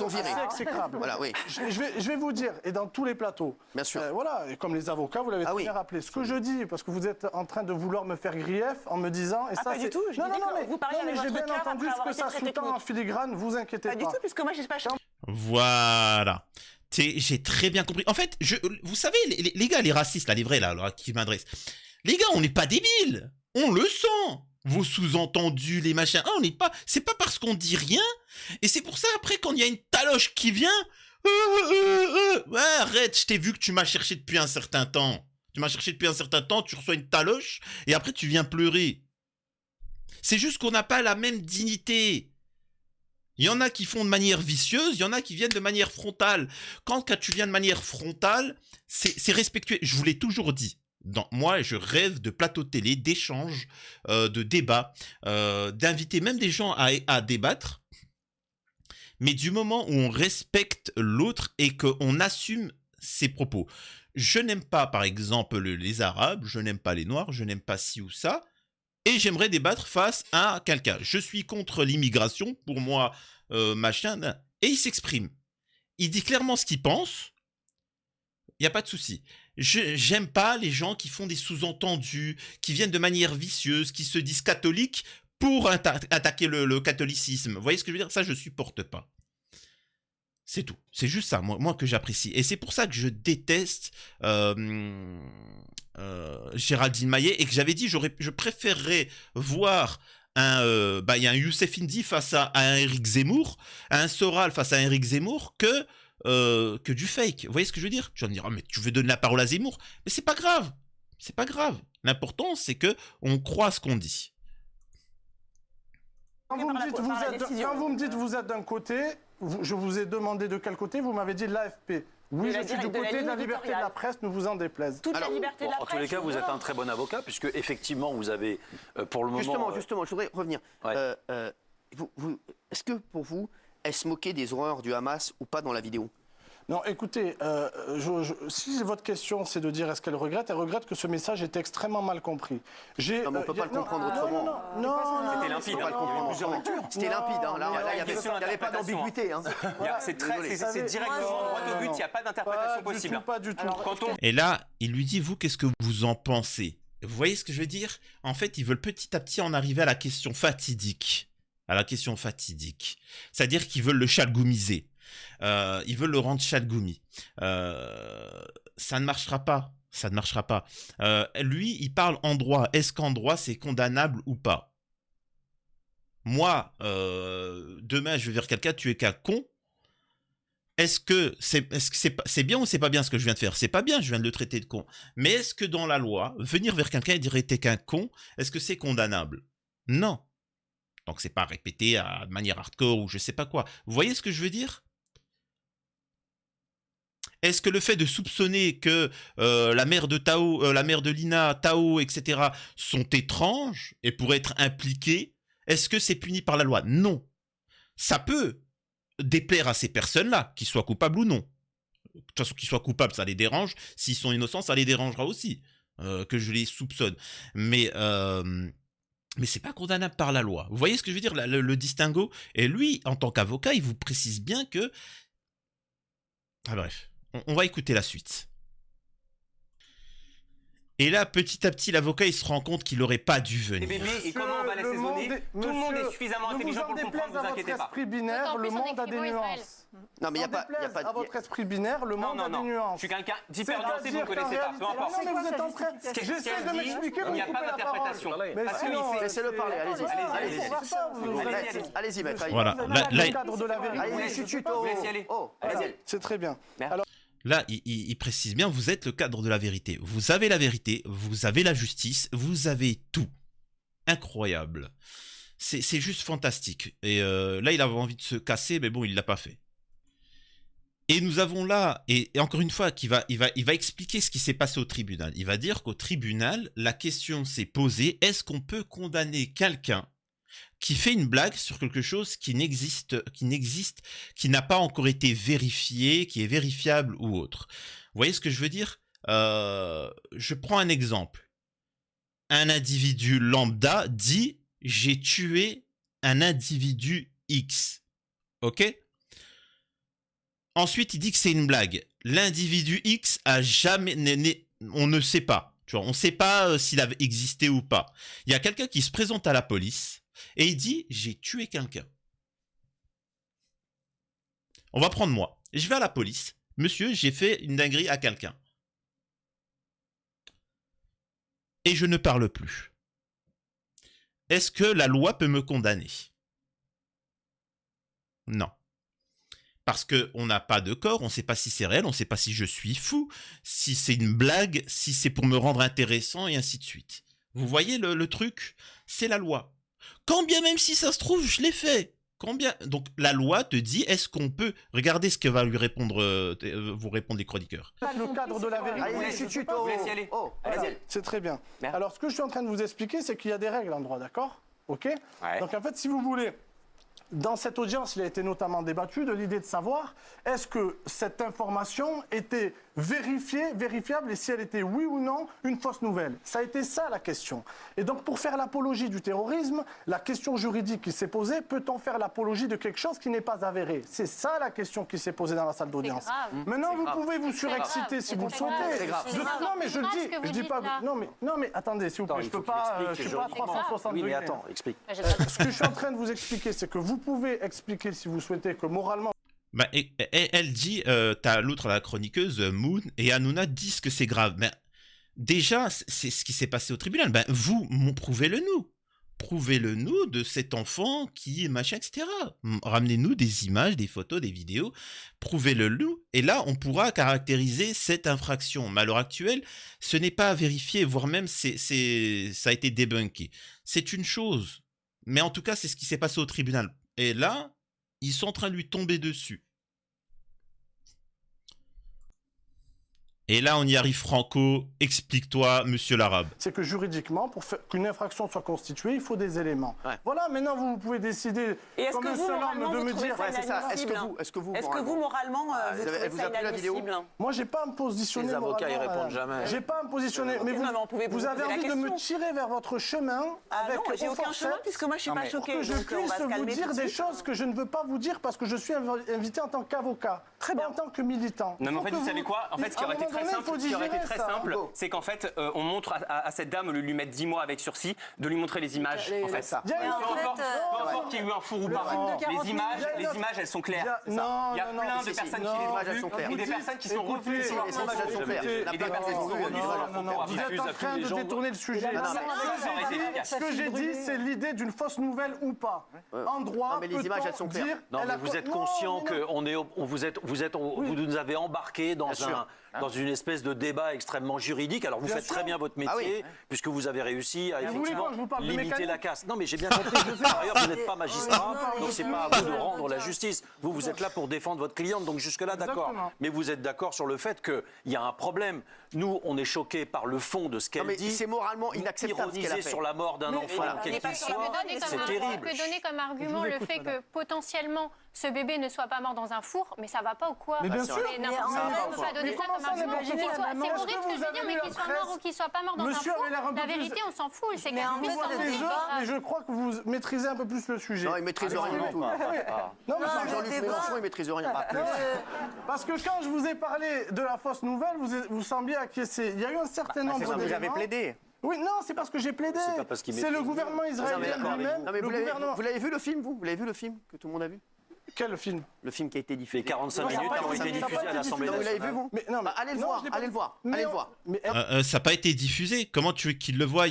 virés. Exécrables. Voilà, oui. Je vais vous dire, et dans tous les plateaux. Bien sûr. Voilà, et comme les avocats, vous l'avez très bien rappelé. Ce que je dis, parce que vous êtes en train de vouloir me faire grief en me disant, et ça, pas du tout. Non, mais j'ai bien entendu ce que ça sous-tend en filigrane. Vous inquiétez pas. Pas du tout, puisque moi, je sais pas. Voilà. J'ai très bien compris. En fait, vous savez, les gars, les racistes, là, les vrais, là, qui m'adressent. Les gars, on n'est pas débiles. On le sent. Vos sous-entendus, les machins. On n'est pas... C'est pas parce qu'on dit rien. Et c'est pour ça, après, quand il y a une taloche qui vient... Ouais, arrête, je t'ai vu que tu m'as cherché depuis un certain temps. Tu reçois une taloche, et après, tu viens pleurer. C'est juste qu'on n'a pas la même dignité. Il y en a qui font de manière vicieuse, il y en a qui viennent de manière frontale. Quand tu viens de manière frontale, c'est respectueux. Je vous l'ai toujours dit. Moi, je rêve de plateaux télé, d'échanges, de débats, d'inviter même des gens à débattre. Mais du moment où on respecte l'autre et qu'on assume ses propos. Je n'aime pas, par exemple, les Arabes, je n'aime pas les Noirs, je n'aime pas ci ou ça. Et j'aimerais débattre face à quelqu'un. Je suis contre l'immigration, pour moi, machin. Et il s'exprime. Il dit clairement ce qu'il pense. Il n'y a pas de souci. J'aime pas les gens qui font des sous-entendus, qui viennent de manière vicieuse, qui se disent catholiques pour attaquer le catholicisme. Vous voyez ce que je veux dire? Ça, je supporte pas. C'est tout. C'est juste ça, moi que j'apprécie. Et c'est pour ça que je déteste Géraldine Maillet et que j'avais dit je préférerais voir y a un Youssef Indy face à un Éric Zemmour, un Soral face à un Éric Zemmour que du fake. Vous voyez ce que je veux dire? Tu vas me dire, oh, mais tu veux donner la parole à Zemmour? Mais c'est pas grave. C'est pas grave. L'important, c'est que on croit ce qu'on dit. Quand vous me dites vous êtes d'un côté, je vous ai demandé de quel côté, vous m'avez dit l'AFP. Oui, je suis du côté de la liberté de la presse, ne vous en déplaise. Toute la liberté de la presse. En tous les cas, vous êtes un très bon avocat, puisque effectivement, vous avez, pour le moment... Justement, je voudrais revenir. Ouais. Est-ce que, pour vous, elle se moquait des horreurs du Hamas ou pas dans la vidéo? Non, écoutez, si votre question c'est de dire est-ce qu'elle regrette, elle regrette que ce message est extrêmement mal compris. Non, mais on ne peut pas le comprendre autrement. Non, c'était limpide. C'était limpide. Là, il n'y avait pas d'ambiguïté. C'est directement droit au but, il n'y a pas d'interprétation possible. Pas du tout. Et là, il lui dit, vous, qu'est-ce que vous en pensez? Vous voyez ce que je veux dire? En fait, ils veulent petit à petit en arriver à la question fatidique. C'est-à-dire qu'ils veulent le chalgoumiser. Ils veulent le rendre chalgoumi. Ça ne marchera pas. Lui, il parle en droit. Est-ce qu'en droit, c'est condamnable ou pas? Moi, demain, je vais vers quelqu'un, tu es qu'un con. est-ce que c'est bien ou c'est pas bien ce que je viens de faire? C'est pas bien, je viens de le traiter de con. Mais est-ce que dans la loi, venir vers quelqu'un et dire t'es qu'un con, est-ce que c'est condamnable? Non. Donc c'est pas répété de manière hardcore ou je sais pas quoi. Vous voyez ce que je veux dire? Est-ce que le fait de soupçonner que la mère de Tao, la mère de Lina, Tao, etc. sont étranges et pourraient être impliquées, est-ce que c'est puni par la loi? Non. Ça peut déplaire à ces personnes-là, qu'ils soient coupables ou non. De toute façon, qu'ils soient coupables, ça les dérange. S'ils sont innocents, ça les dérangera aussi, que je les soupçonne. Mais c'est pas condamnable par la loi. Vous voyez ce que je veux dire, le distinguo? Et lui, en tant qu'avocat, il vous précise bien que... Ah bref, on va écouter la suite. Et là, petit à petit, l'avocat, il se rend compte qu'il n'aurait pas dû venir. Et comment on va l'assaisonner? Tout le monde est suffisamment intelligent pour le comprendre, ne vous inquiétez pas. Esprit binaire, le monde a des nuances. Non, mais il n'y a pas... À votre esprit binaire, le monde a des nuances. Je suis quelqu'un d'hyper nuancé, vous ne connaissez pas. Peu importe. Non, mais vous êtes en train... J'essaie de m'expliquer, il n'y a pas d'interprétation. Laissez-le parler, allez-y. Allez-y, maître. Voilà. C'est très bien. Là, il précise bien, vous êtes le cadre de la vérité. Vous avez la vérité, vous avez la justice, vous avez tout. Incroyable. C'est juste fantastique. Et là, il avait envie de se casser, mais bon, il ne l'a pas fait. Et nous avons là, et encore une fois, il va expliquer ce qui s'est passé au tribunal. Il va dire qu'au tribunal, la question s'est posée, est-ce qu'on peut condamner quelqu'un qui fait une blague sur quelque chose qui n'a pas encore été vérifié, qui est vérifiable ou autre. Vous voyez ce que je veux dire? Je prends un exemple. Un individu lambda dit « j'ai tué un individu X ». Ok? Ensuite, il dit que c'est une blague. L'individu X a jamais... on ne sait pas. Tu vois, on ne sait pas s'il avait existé ou pas. Il y a quelqu'un qui se présente à la police et il dit « j'ai tué quelqu'un ». On va prendre moi. Je vais à la police. « Monsieur, j'ai fait une dinguerie à quelqu'un. » Et je ne parle plus. Est-ce que la loi peut me condamner? Non. Parce qu'on n'a pas de corps, on ne sait pas si c'est réel, on ne sait pas si je suis fou, si c'est une blague, si c'est pour me rendre intéressant et ainsi de suite. Vous voyez le truc? C'est la loi. Quand bien même si ça se trouve, je l'ai fait. Combien? Donc la loi te dit, est-ce qu'on peut... Regardez ce que va lui répondre, vous répondre les chroniqueurs. Le cadre de la vérité. C'est très bien. Alors ce que je suis en train de vous expliquer, c'est qu'il y a des règles en droit, d'accord? Ok. Donc en fait, si vous voulez... Dans cette audience, il a été notamment débattu de l'idée de savoir est-ce que cette information était vérifiée, vérifiable, et si elle était oui ou non une fausse nouvelle. Ça a été ça la question. Et donc pour faire l'apologie du terrorisme, la question juridique qui s'est posée, peut-on faire l'apologie de quelque chose qui n'est pas avéré? C'est ça la question qui s'est posée dans la salle d'audience. Maintenant, vous pouvez vous surexciter si vous le souhaitez. Non, mais je le dis, je dis pas... Non, mais attendez, s'il vous plaît, je peux pas... Je suis pas à 360 degrés. Oui, mais attends, explique. Ce que je suis en train de vous expliquer, c'est que vous pouvez expliquer, si vous souhaitez, que moralement... Bah, elle dit, t'as l'autre, la chroniqueuse, Moon, et Hanouna disent que c'est grave. Mais déjà, c'est ce qui s'est passé au tribunal. Ben, vous, prouvez-le nous. Prouvez-le nous de cet enfant qui, machin, etc. Ramenez-nous des images, des photos, des vidéos. Prouvez-le nous. Et là, on pourra caractériser cette infraction. Mais à l'heure actuelle, ce n'est pas vérifié, voire même ça a été débunké. C'est une chose. Mais en tout cas, c'est ce qui s'est passé au tribunal. Et là, ils sont en train de lui tomber dessus. Et là, on y arrive, Franco. Explique-toi, monsieur l'arabe. C'est que juridiquement, pour qu'une infraction soit constituée, il faut des éléments. Voilà, maintenant, vous pouvez décider, comme un seul homme, de me dire... Est-ce que vous, moralement, vous trouvez ça inadmissible? Moi, j'ai pas à me positionner. Les avocats, ils répondent jamais. J'ai pas à me positionner. Mais vous avez envie de me tirer vers votre chemin avec... Non, j'ai aucun chemin, puisque moi, je suis pas choquée. Que je puisse vous dire des choses que je ne veux pas vous dire parce que je suis invité en tant qu'avocat, pas en tant que militant. Non, mais en fait, vous savez quoi? En fait, ce qui aurait été très très simple, c'est qu'en fait, on montre à cette dame, au lieu de lui mettre 10 mois avec sursis, de lui montrer les images. En fait, peu importe qu'il y ait eu un four ou pas. Les images, elles sont claires. Il y a plein de personnes qui les ont vues et des personnes qui sont revenues sur les images, elles sont claires. Et des personnes qui sont revenues sur leur Non, vous êtes en train de détourner le sujet. Ce que j'ai dit, c'est l'idée d'une fausse nouvelle ou pas. En droit, mais les images, elles sont claires. Non, mais vous êtes conscient que vous nous avez embarqués dans une espèce de débat extrêmement juridique. Alors vous faites très bien votre métier, puisque vous avez réussi à effectivement limiter la casse. Non, mais j'ai bien compris. Par ailleurs, vous n'êtes pas magistrat, donc c'est pas à vous de rendre la justice. Vous êtes là pour défendre votre cliente, donc jusque-là, d'accord. Mais vous êtes d'accord sur le fait qu'il y a un problème. Nous, on est choqués par le fond de ce qu'elle dit. C'est moralement inacceptable ce qu'elle a fait. Ironiser sur la mort d'un enfant, quel qu'il soit, c'est terrible. On peut donner comme argument le fait que potentiellement ce bébé ne soit pas mort dans un four, mais ça va pas ou quoi? Mais bien sûr. On ne peut pas donner ça comme argument. C'est horrible ce que je veux dire, mais qu'il soit mort ou qu'il soit pas mort dans un four, la vérité, on s'en fout. C'est mais je crois que vous maîtrisez un peu plus le sujet. Non, il maîtrise rien du tout. Non, mais Jean-Luc Mélenchon, il maîtrise rien. Parce que quand je vous ai parlé de la fausse nouvelle, vous sembliez acquiescer. Il y a eu un certain nombre d'éléments. Vous avez plaidé. Oui, non, c'est parce que j'ai plaidé. C'est le gouvernement israélien lui-même. Non, mais vous l'avez vu le film, vous? Vous l'avez vu le film que tout le monde a vu? Quel film? Le film qui a été diffusé. Les 45 minutes ont été diffusés à l'Assemblée nationale. Vous l'avez vu, vous? Non, allez le voir, allez le voir, allez le voir. Ça n'a pas été diffusé. Comment tu veux qu'il le voie?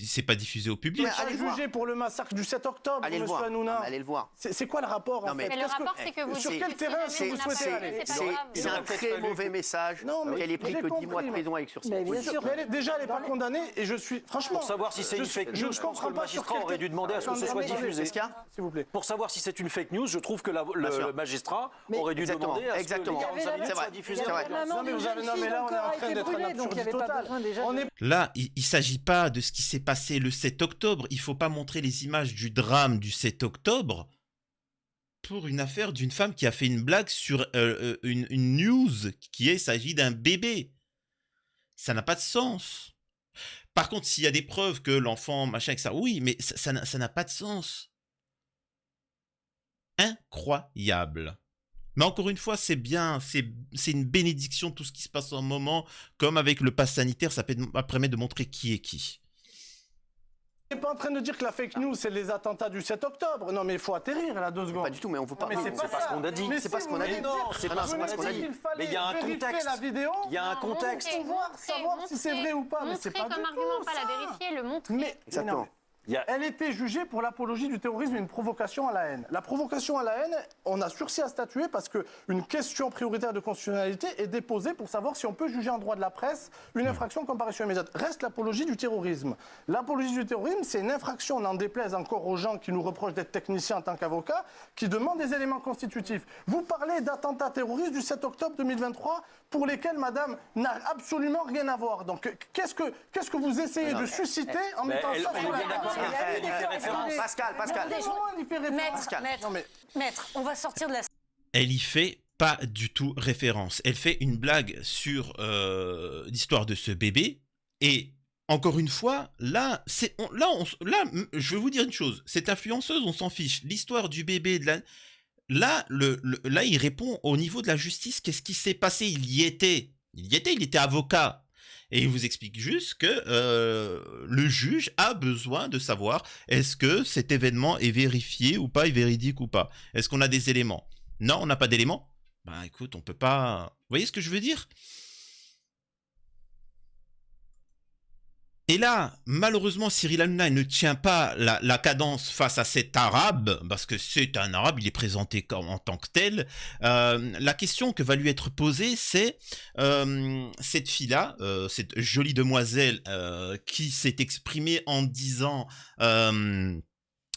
C'est pas diffusé au public. Allez juger pour le massacre du 7 octobre, allez monsieur Hanouna. Allez le voir. C'est quoi le rapport en fait? Mais le rapport, c'est que vous sur quel terrain est-ce que vous souhaitez aller? C'est un très mauvais message qu'elle ait pris que 10 mois de prison avec sursis. Déjà, elle n'est pas condamnée et je suis franchement. Pour savoir si c'est une fake news, je pense que le magistrat aurait dû demander à ce que ce soit diffusé. S'il vous plaît. Pour savoir si c'est une fake news, je trouve que le magistrat aurait dû demander à ce que les 45 minutes soient diffusées. Non, mais là, on est en train d'être un absurde total. Là, il ne s'agit pas de ce qui s'est passé le 7 octobre. Il ne faut pas montrer les images du drame du 7 octobre pour une affaire d'une femme qui a fait une blague sur une news il s'agit d'un bébé. Ça n'a pas de sens. Par contre, s'il y a des preuves que l'enfant, machin, avec ça, oui, mais ça n'a pas de sens. Incroyable. Mais encore une fois, c'est bien, c'est une bénédiction tout ce qui se passe en moment, comme avec le pass sanitaire, ça permet de montrer qui est qui. On n'est pas en train de dire que la fake news, c'est les attentats du 7 octobre. Non, mais il faut atterrir là 2 secondes. Pas du tout, mais on ne veut pas. Mais c'est pas ce qu'on a dit. C'est pas ce qu'on a dit. Non, c'est pas ce qu'on a dit. Mais il y a un contexte. Il y a un contexte. Savoir si c'est vrai ou pas. Mais c'est pas comme argument, pas la vérifier, le montrer. Mais exactement. Elle était jugée pour l'apologie du terrorisme et une provocation à la haine. La provocation à la haine, on a sursis à statuer parce qu'une question prioritaire de constitutionnalité est déposée pour savoir si on peut juger en droit de la presse une infraction de comparution immédiate. Reste l'apologie du terrorisme. L'apologie du terrorisme, c'est une infraction, on en déplaise encore aux gens qui nous reprochent d'être techniciens en tant qu'avocats, qui demandent des éléments constitutifs. Vous parlez d'attentats terroristes du 7 octobre 2023 pour lesquels madame n'a absolument rien à voir. Donc qu'est-ce que vous essayez de susciter en mettant ça sur la table? Pascal. Maître, on va sortir de la... Elle y fait pas du tout référence. Elle fait une blague sur l'histoire de ce bébé. Et encore une fois, là, je vais vous dire une chose. Cette influenceuse, on s'en fiche. L'histoire du bébé, là, il répond au niveau de la justice. Qu'est-ce qui s'est passé? Il était avocat. Et il vous explique juste que le juge a besoin de savoir est-ce que cet événement est vérifié ou pas, est véridique ou pas. Est-ce qu'on a des éléments? Non, on n'a pas d'éléments. Ben écoute, on peut pas... Vous voyez ce que je veux dire? Et là, malheureusement, Cyril Hanouna ne tient pas la cadence face à cet arabe, parce que c'est un arabe, il est présenté en tant que tel. La question que va lui être posée, c'est cette fille-là, cette jolie demoiselle qui s'est exprimée en disant... elle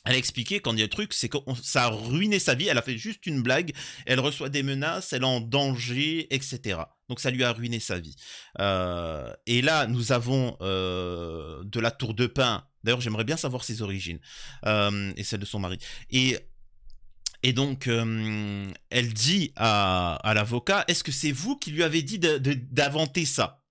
a expliqué quand il y a un truc, c'est que ça a ruiné sa vie, elle a fait juste une blague, elle reçoit des menaces, elle est en danger, etc. Donc ça lui a ruiné sa vie. Et là, nous avons de la tour de pain. D'ailleurs, j'aimerais bien savoir ses origines. Et celle de son mari. Et donc, elle dit à l'avocat, est-ce que c'est vous qui lui avez dit d'inventer ça?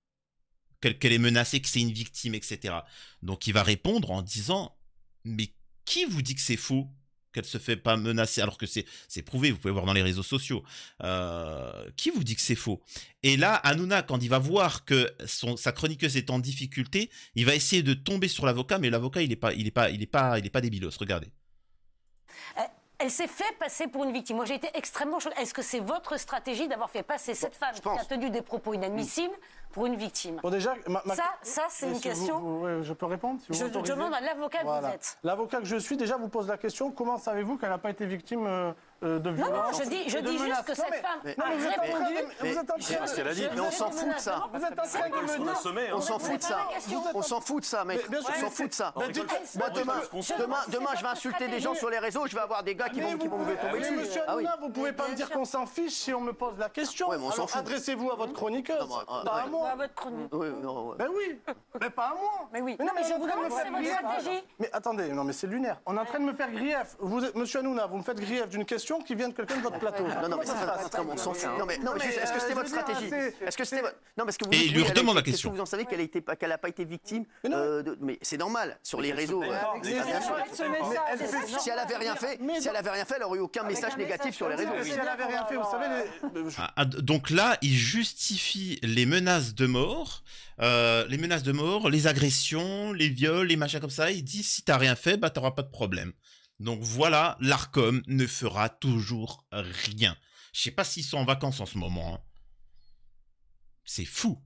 Qu'elle est menacée, que c'est une victime, etc. Donc il va répondre en disant, mais qui vous dit que c'est faux? qu'elle se fait pas menacer, alors que c'est prouvé, vous pouvez voir dans les réseaux sociaux. Qui vous dit que c'est faux? Et là, Hanouna, quand il va voir que sa chroniqueuse est en difficulté, il va essayer de tomber sur l'avocat, mais l'avocat, il est pas débilos, regardez. Elle s'est fait passer pour une victime. Moi, j'ai été extrêmement choquée. Est-ce que c'est votre stratégie d'avoir fait passer cette femme qui a tenu des propos inadmissibles pour une victime? Bon, déjà, ça c'est une question. Je peux répondre si je demande à l'avocat que vous êtes. L'avocat que je suis, déjà, vous pose la question, comment savez-vous qu'elle n'a pas été victime de violence? Non, je dis juste que cette femme a répondu. Vous êtes en train de... ce qu'elle a dit, mais on s'en fout de ça. Vous êtes en train de me dire... On s'en fout de ça. On s'en fout de ça, mec. On s'en fout de ça. Demain, je vais insulter des gens sur les réseaux, je vais avoir des gars qui vont me tomber dessus. Mais monsieur Hanouna, vous pouvez pas me dire qu'on s'en fiche si on me pose la question. Alors adressez-vous à votre chroniqueuse, pas à moi. À votre chronique. Ben oui, mais pas à moi. Mais oui. Mais non, mais je vous demande c'est votre stratégie. Mais attendez, non mais c'est lunaire. On est en train de me faire grief. Monsieur Hanouna, vous me faites grief d'une question qui vient de quelqu'un de votre plateau. Non, mais on s'en fout. Non, mais est-ce que c'était votre stratégie? Est-ce que c'était non, parce que vous et il lui redemande la question. Est-ce que vous en savez qu'elle n'a pas été victime mais c'est normal sur les réseaux. Si elle avait rien fait, elle aurait eu aucun message négatif sur les réseaux. Si elle avait rien fait, vous savez. Donc là, il justifie les menaces de mort, les agressions, les viols, les machins comme ça. Il dit si t'as rien fait, bah t'auras pas de problème. Donc voilà, l'Arcom ne fera toujours rien. Je sais pas s'ils sont en vacances en ce moment. Hein. C'est fou.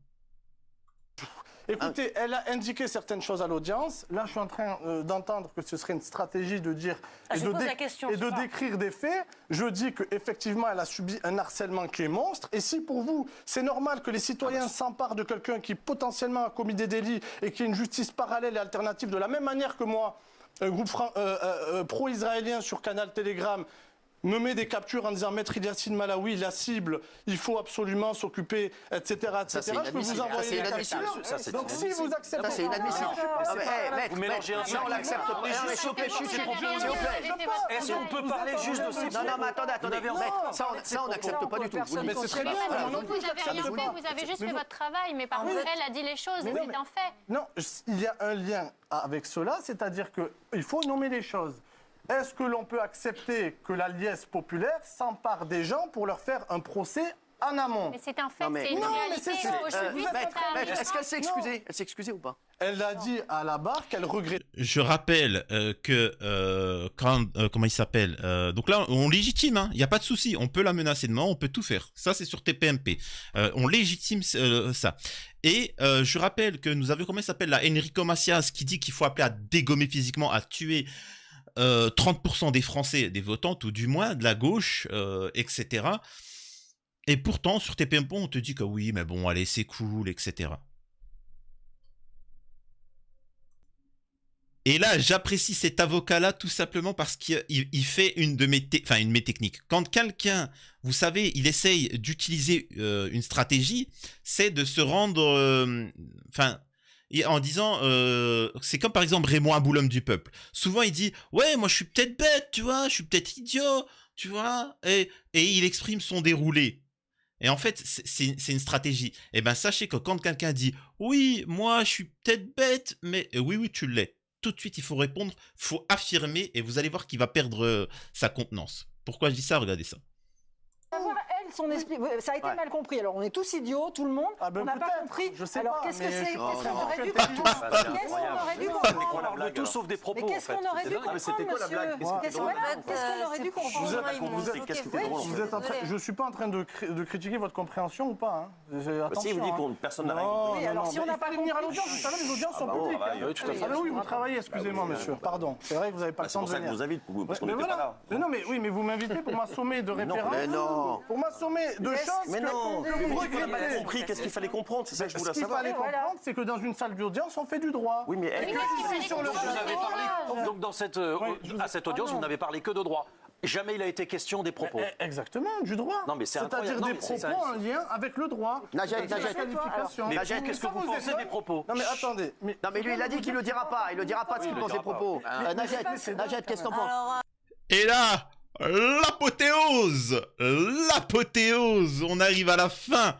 Écoutez, elle a indiqué certaines choses à l'audience. Là, je suis en train d'entendre que ce serait une stratégie de dire et de décrire des faits. Je dis qu'effectivement, elle a subi un harcèlement qui est monstre. Et si pour vous, c'est normal que les citoyens s'emparent de quelqu'un qui potentiellement a commis des délits et qui a une justice parallèle et alternative, de la même manière que moi, un groupe pro-israélien sur Canal Telegram me met des captures en disant Maître Yassine Malawi, la cible, il faut absolument s'occuper, etc. Je peux vous envoyer les captures. Donc si vous acceptez... Ça, c'est inadmissible. Vous mélangez un ça, on l'accepte pas. S'il vous plaît. Est-ce qu'on peut parler juste de ces... Non, mais attendez. Ça, on n'accepte pas du tout. Mais c'est très bien. Vous n'avez rien fait, vous avez juste fait votre travail, mais par contre, elle a dit les choses, c'est un fait. Non, il y a un lien avec cela, c'est-à-dire qu'il faut nommer les choses. Est-ce que l'on peut accepter que la liesse populaire s'empare des gens pour leur faire un procès en amont? Mais c'est un fait, c'est une réalité. Est-ce qu'elle s'est excusée? Elle s'est excusée ou pas? Elle a dit à la barre qu'elle regrette. Je rappelle que comment il s'appelle donc là, on légitime, hein, il n'y a pas de souci. On peut la menacer de mort, on peut tout faire. Ça, c'est sur TPMP. On légitime ça. Et je rappelle que nous avions, comment il s'appelle là, Enrico Macias, qui dit qu'il faut appeler à dégommer physiquement, à tuer 30% des Français, des votants, ou du moins de la gauche, etc. Et pourtant, sur TPMP, on te dit que oui, mais bon, allez, c'est cool, etc. Et là, j'apprécie cet avocat-là tout simplement parce qu'il fait une de mes techniques. Quand quelqu'un, vous savez, il essaye d'utiliser une stratégie, c'est de se rendre... en disant, c'est comme par exemple Raymond Aboulhomme du Peuple. Souvent il dit, ouais, moi je suis peut-être bête, tu vois, je suis peut-être idiot, tu vois, et il exprime son déroulé. Et en fait, c'est une stratégie. Et ben sachez que quand quelqu'un dit, oui, moi je suis peut-être bête, mais oui, tu l'es. Tout de suite, il faut répondre, il faut affirmer, et vous allez voir qu'il va perdre sa contenance. Pourquoi je dis ça? Regardez ça. Son esprit, ça a été mal compris. Alors on est tous idiots, tout le monde. On n'a pas compris. Je sais alors qu'est-ce que c'est? Qu'est-ce qu'on aurait dû comprendre? On parle de tout sauf des propos. Mais qu'est-ce qu'on aurait dû comprendre, c'était quoi la blague? Qu'est-ce qu'on aurait dû comprendre? Je suis pas en train de critiquer votre compréhension ou pas. Si vous dites que personne n'a rien. Alors si on n'a pas venir à l'audience, vous savez, les audiences sont publiques. Ah oui, vous travaillez. Excusez-moi, monsieur. Pardon. C'est vrai que vous n'avez pas le temps de venir. C'est pour ça que je vous invite, parce qu'on n'était pas là. Non, mais oui, mais vous m'invitez pour m'assommer de références. Pour m'assommer de choses. Mais non, vous n'avez pas compris. Qu'est-ce qu'il fallait comprendre? C'est ça que je voulais savoir. Ce qu'il fallait comprendre, c'est que dans une salle d'audience, on fait du droit. Oui, mais donc dans cette audience, vous n'avez parlé que de droit. Jamais il a été question des propos. Exactement, du droit. Non, mais c'est c'est-à-dire des propos en lien avec le droit. Najed, qu'est-ce que vous pensez des propos? Non, mais attendez. Non, mais lui, il a dit qu'il le dira pas. Il le dira pas de ce qu'il pense des propos. Najed, qu'est-ce que t'en penses? Et là, l'apothéose, on arrive à la fin.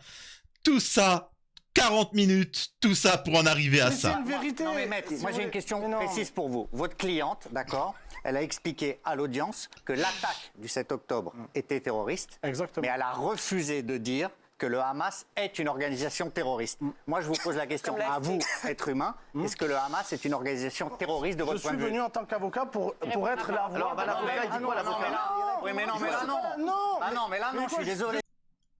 Tout ça 40 minutes, tout ça pour en arriver à ça. C'est une vérité. Non mais maître, moi j'ai une question précise pour vous. Votre cliente, d'accord, elle a expliqué à l'audience que l'attaque du 7 octobre était terroriste. Exactement. Mais elle a refusé de dire que le Hamas est une organisation terroriste. Moi, je vous pose la question à vous, être humain, est-ce que le Hamas est une organisation terroriste de votre point de vue? Je suis venu en tant qu'avocat pour être la voix. Alors, l'avocat, il dit quoi, l'avocat? Oui, mais non, mais là, non. Ah non, mais là, non, je suis désolé.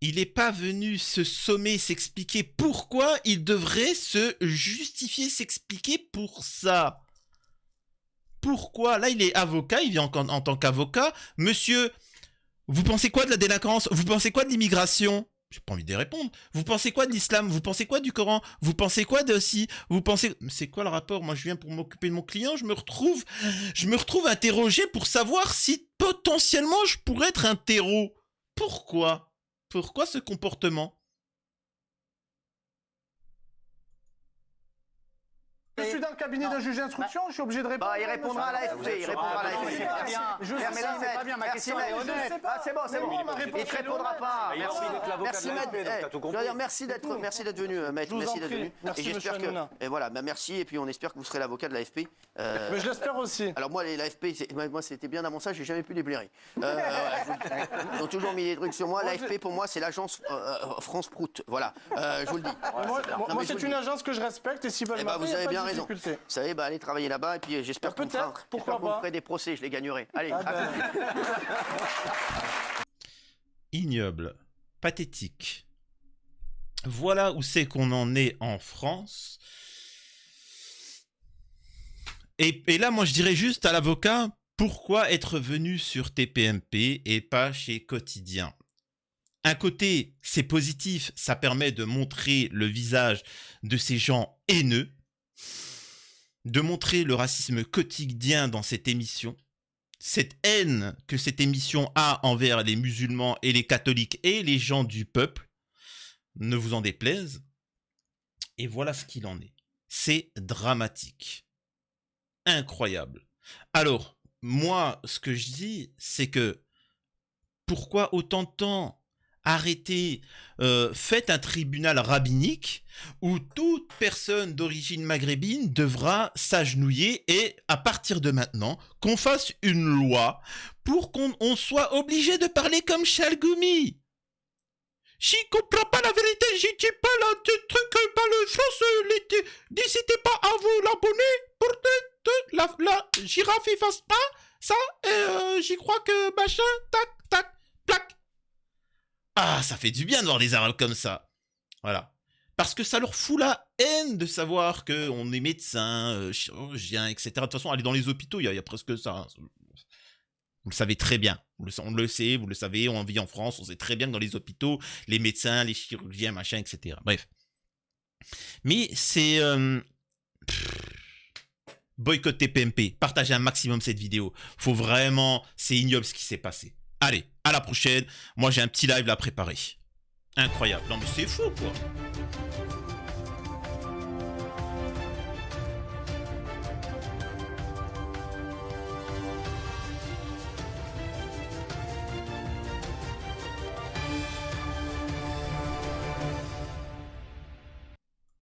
Il n'est pas venu se sommer, s'expliquer pourquoi il devrait se justifier, s'expliquer pour ça. Pourquoi? Là, il est avocat, il vient en tant qu'avocat. Monsieur, vous pensez quoi de la délinquance? Vous pensez quoi de l'immigration? J'ai pas envie de répondre. Vous pensez quoi de l'islam? Vous pensez quoi du Coran? Vous pensez quoi de si? Vous pensez... C'est quoi le rapport? Moi, je viens pour m'occuper de mon client, je me retrouve interrogé pour savoir si potentiellement je pourrais être un terreau. Pourquoi? Pourquoi ce comportement? Je suis dans le cabinet d'un juge d'instruction, je suis obligé de répondre. Il répondra à l'AFP, il répondra à l'AFP. C'est pas bien, ma question est honnête. C'est bon. Il ne te répondra pas. Merci, maître. Merci d'être venu, maître. Merci d'être venu. Et j'espère que... Et voilà, merci, et puis on espère que vous serez l'avocat de l'AFP. Mais je l'espère aussi. Alors moi, l'AFP, moi c'était bien avant ça, j'ai jamais pu les blairer. Ils ont toujours mis des trucs sur moi. L'AFP, pour moi, c'est l'agence France Prout. Voilà, je vous le dis. Moi, c'est une agence que je respecte, et s'ils veulent vous avez bien raison. Vous savez, allez travailler là-bas et puis j'espère qu'on vous ferait des procès, je les gagnerai. Allez, à plus. Ignoble, pathétique. Voilà où c'est qu'on en est en France. Et là, moi, je dirais juste à l'avocat, pourquoi être venu sur TPMP et pas chez Quotidien? Un côté, c'est positif, ça permet de montrer le visage de ces gens haineux, de montrer le racisme quotidien dans cette émission, cette haine que cette émission a envers les musulmans et les catholiques et les gens du peuple, ne vous en déplaise. Et voilà ce qu'il en est. C'est dramatique. Incroyable. Alors, moi, ce que je dis, c'est que pourquoi autant de temps? Arrêtez, faites un tribunal rabbinique où toute personne d'origine maghrébine devra s'agenouiller et à partir de maintenant, qu'on fasse une loi pour qu'on soit obligé de parler comme Chalgoumi. J'y comprends pas la vérité, j'y dis pas le truc, pas le France, n'hésitez pas à vous l'abonner pour que la girafe y fasse pas ça, et j'y crois que machin, tac, tac, plac. Ah, ça fait du bien de voir les Arabes comme ça. Voilà. Parce que ça leur fout la haine de savoir qu'on est médecin, chirurgien, etc. De toute façon, aller dans les hôpitaux, il y a presque ça. Hein. Vous le savez très bien. On le sait, vous le savez, on vit en France, on sait très bien que dans les hôpitaux, les médecins, les chirurgiens, machin, etc. Bref. Mais c'est... boycott TPMP. Partagez un maximum cette vidéo. Faut vraiment... C'est ignoble ce qui s'est passé. Allez, à la prochaine. Moi, j'ai un petit live là préparé. Incroyable. Non, mais c'est fou, quoi.